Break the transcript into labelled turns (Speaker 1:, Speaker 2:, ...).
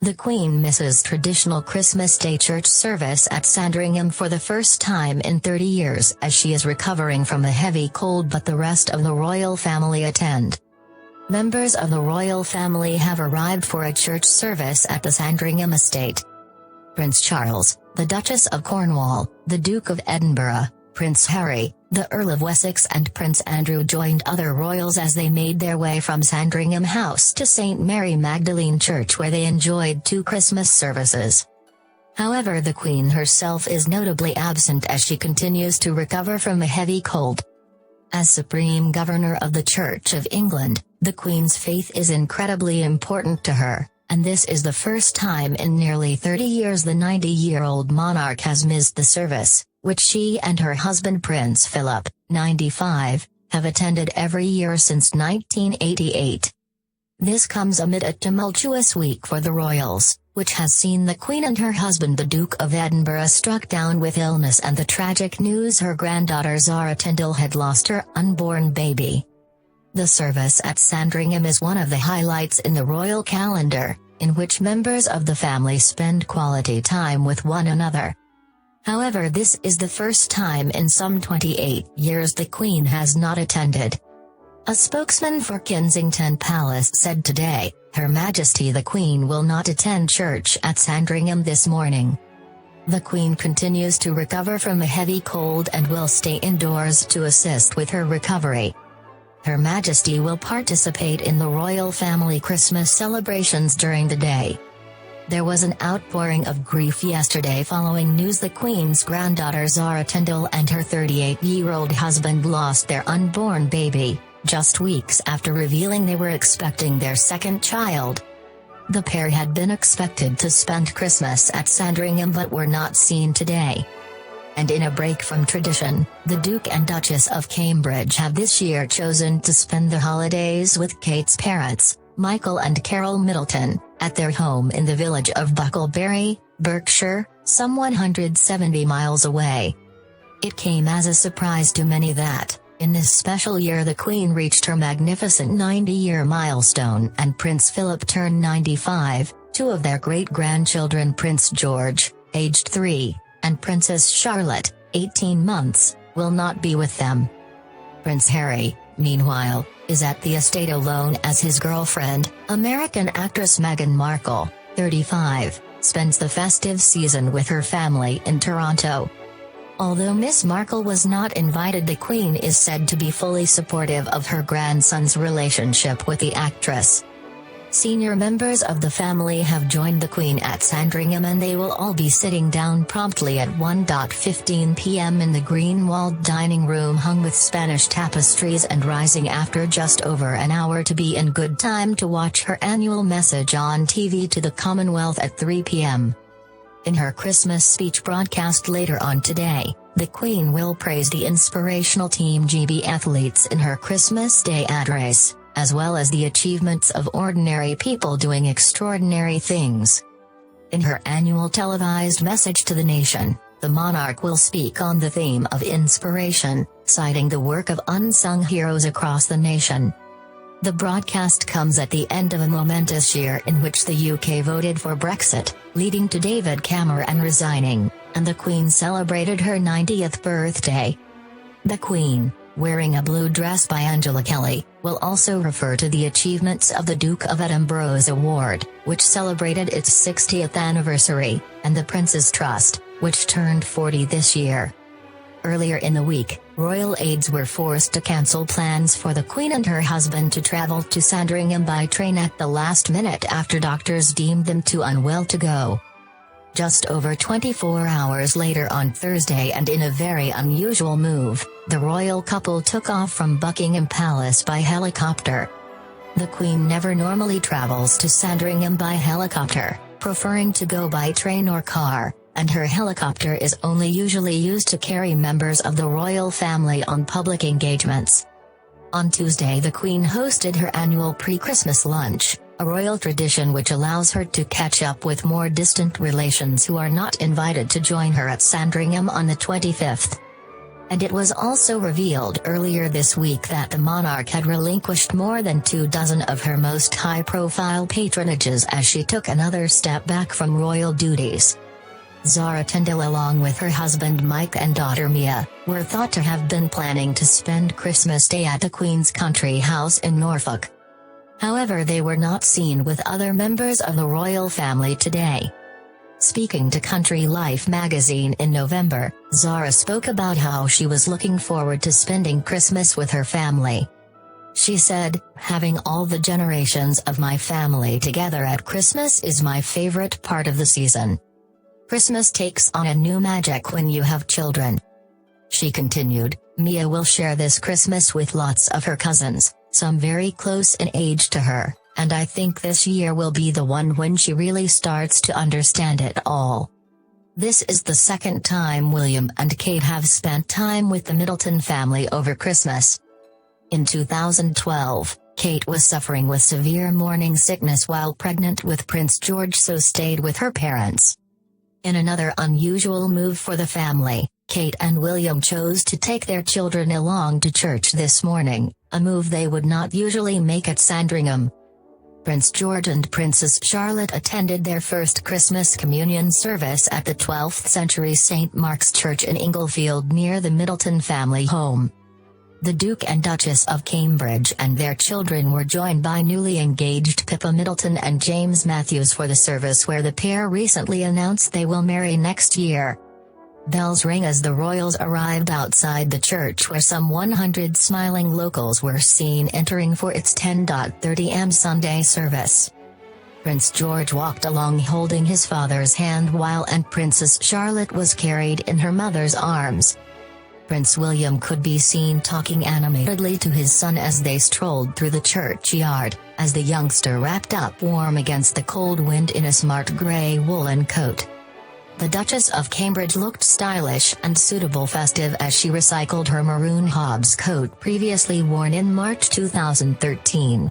Speaker 1: The Queen misses traditional Christmas Day church service at Sandringham for the first time in 30 years as she is recovering from a heavy cold, but the rest of the royal family attend. Members of the royal family have arrived for a church service at the Sandringham Estate. Prince Charles, the Duchess of Cornwall, the Duke of Edinburgh, Prince Harry, the Earl of Wessex and Prince Andrew joined other royals as they made their way from Sandringham House to St Mary Magdalene Church, where they enjoyed 2 Christmas services. However, the Queen herself is notably absent as she continues to recover from a heavy cold. As Supreme Governor of the Church of England, the Queen's faith is incredibly important to her, and this is the first time in nearly 30 years the 90-year-old monarch has missed the service, which she and her husband Prince Philip, 95, have attended every year since 1988. This comes amid a tumultuous week for the royals, which has seen the Queen and her husband the Duke of Edinburgh struck down with illness and the tragic news her granddaughter Zara Tindall had lost her unborn baby. The service at Sandringham is one of the highlights in the royal calendar, in which members of the family spend quality time with one another. However, this is the first time in some 28 years the Queen has not attended. A spokesman for Kensington Palace said today, Her Majesty the Queen will not attend church at Sandringham this morning. The Queen continues to recover from a heavy cold and will stay indoors to assist with her recovery. Her Majesty will participate in the royal family Christmas celebrations during the day. There was an outpouring of grief yesterday following news the Queen's granddaughter Zara Tindall and her 38-year-old husband lost their unborn baby, just weeks after revealing they were expecting their second child. The pair had been expected to spend Christmas at Sandringham but were not seen today. And in a break from tradition, the Duke and Duchess of Cambridge have this year chosen to spend the holidays with Kate's parents, Michael and Carol Middleton, at their home in the village of Bucklebury, Berkshire, some 170 miles away. It came as a surprise to many that, in this special year, the Queen reached her magnificent 90-year milestone and Prince Philip turned 95, 2 of their great-grandchildren Prince George, aged 3, and Princess Charlotte, 18 months, will not be with them. Prince Harry, meanwhile, is at the estate alone as his girlfriend, American actress Meghan Markle, 35, spends the festive season with her family in Toronto. Although Miss Markle was not invited, the Queen is said to be fully supportive of her grandson's relationship with the actress. Senior members of the family have joined the Queen at Sandringham and they will all be sitting down promptly at 1:15 p.m. in the green-walled dining room hung with Spanish tapestries and rising after just over an hour to be in good time to watch her annual message on TV to the Commonwealth at 3 p.m. In her Christmas speech broadcast later on today, the Queen will praise the inspirational Team GB athletes in her Christmas Day address, as well as the achievements of ordinary people doing extraordinary things. In her annual televised message to the nation, the monarch will speak on the theme of inspiration, citing the work of unsung heroes across the nation. The broadcast comes at the end of a momentous year in which the UK voted for Brexit, leading to David Cameron resigning, and the Queen celebrated her 90th birthday. The Queen, wearing a blue dress by Angela Kelly, will also refer to the achievements of the Duke of Edinburgh's award, which celebrated its 60th anniversary, and the Prince's Trust, which turned 40 this year. Earlier in the week, royal aides were forced to cancel plans for the Queen and her husband to travel to Sandringham by train at the last minute after doctors deemed them too unwell to go. Just over 24 hours later on Thursday, and in a very unusual move, the royal couple took off from Buckingham Palace by helicopter. The Queen never normally travels to Sandringham by helicopter, preferring to go by train or car, and her helicopter is only usually used to carry members of the royal family on public engagements. On Tuesday, the Queen hosted her annual pre-Christmas lunch, a royal tradition which allows her to catch up with more distant relations who are not invited to join her at Sandringham on the 25th. And it was also revealed earlier this week that the monarch had relinquished more than 24 of her most high-profile patronages as she took another step back from royal duties. Zara Tindall, along with her husband Mike and daughter Mia, were thought to have been planning to spend Christmas Day at the Queen's country house in Norfolk. However, they were not seen with other members of the royal family today. Speaking to Country Life magazine in November, Zara spoke about how she was looking forward to spending Christmas with her family. She said, "Having all the generations of my family together at Christmas is my favorite part of the season. Christmas takes on a new magic when you have children." She continued, "Mia will share this Christmas with lots of her cousins, some very close in age to her, and I think this year will be the one when she really starts to understand it all." This is the second time William and Kate have spent time with the Middleton family over Christmas. In 2012, Kate was suffering with severe morning sickness while pregnant with Prince George, so stayed with her parents. In another unusual move for the family, Kate and William chose to take their children along to church this morning, a move they would not usually make at Sandringham. Prince George and Princess Charlotte attended their first Christmas communion service at the 12th century St Mark's Church in Inglefield near the Middleton family home. The Duke and Duchess of Cambridge and their children were joined by newly engaged Pippa Middleton and James Matthews for the service, where the pair recently announced they will marry next year. Bells rang as the royals arrived outside the church, where some 100 smiling locals were seen entering for its 10:30 am Sunday service. Prince George walked along holding his father's hand while Princess Charlotte was carried in her mother's arms. Prince William could be seen talking animatedly to his son as they strolled through the churchyard, as the youngster wrapped up warm against the cold wind in a smart grey woolen coat. The Duchess of Cambridge looked stylish and suitable festive as she recycled her maroon Hobbs coat previously worn in March 2013.